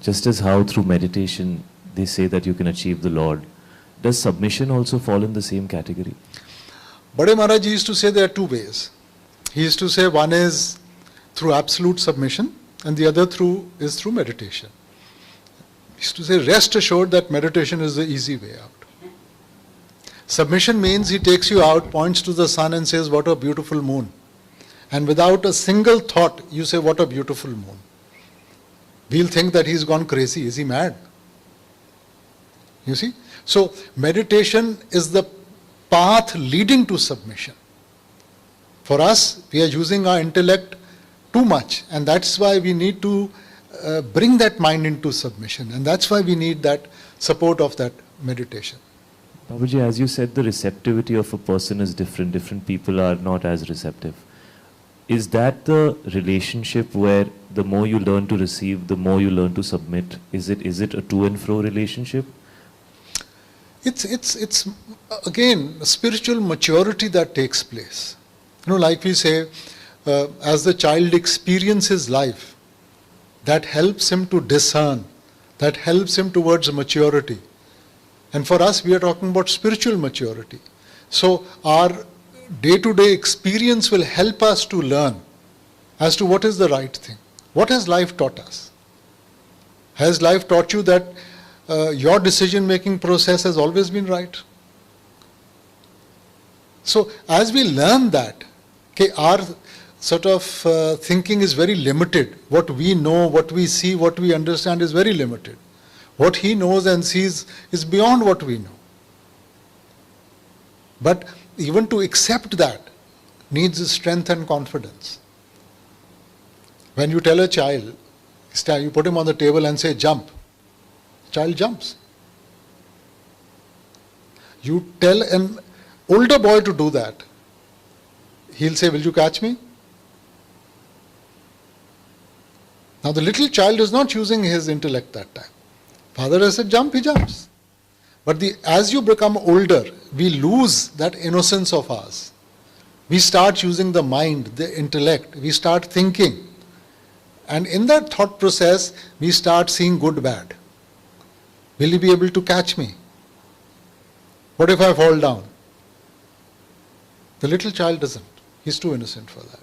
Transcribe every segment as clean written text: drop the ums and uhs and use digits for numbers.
Just as how through meditation they say that you can achieve the Lord, does submission also fall in the same category? Bade Maharaj used to say there are two ways. He used to say one is through absolute submission and the other is through meditation. He used to say, rest assured that meditation is the easy way out. Submission means he takes you out, points to the sun and says, what a beautiful moon. And without a single thought, you say, what a beautiful moon. We'll think that he's gone crazy. Is he mad? You see? So meditation is the path leading to submission. For us, we are using our intellect too much, and that's why we need to bring that mind into submission, and that's why we need that support of that meditation. Babaji, as you said, the receptivity of a person is different. Different people are not as receptive. Is that the relationship where the more you learn to receive, the more you learn to submit? Is it a to and fro relationship? It's again a spiritual maturity that takes place. Like we say, as the child experiences life, that helps him to discern, that helps him towards maturity. And for us, we are talking about spiritual maturity. So our day-to-day experience will help us to learn as to what is the right thing. What has life taught us? Has life taught you that your decision-making process has always been right? So as we learn that, our sort of thinking is very limited. What we know, what we see, what we understand is very limited. What he knows and sees is beyond what we know. But even to accept that needs strength and confidence. When you tell a child, you put him on the table and say, jump. Child jumps. You tell an older boy to do that, he'll say, will you catch me? Now the little child is not using his intellect that time. Father has said jump, he jumps. But as you become older, we lose that innocence of ours. We start using the mind, the intellect, we start thinking. And in that thought process, we start seeing good, bad. Will he be able to catch me? What if I fall down? The little child doesn't. He's too innocent for that.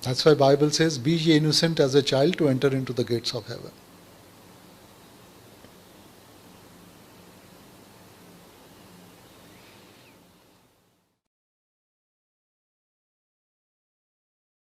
That's why Bible says, be ye innocent as a child to enter into the gates of heaven.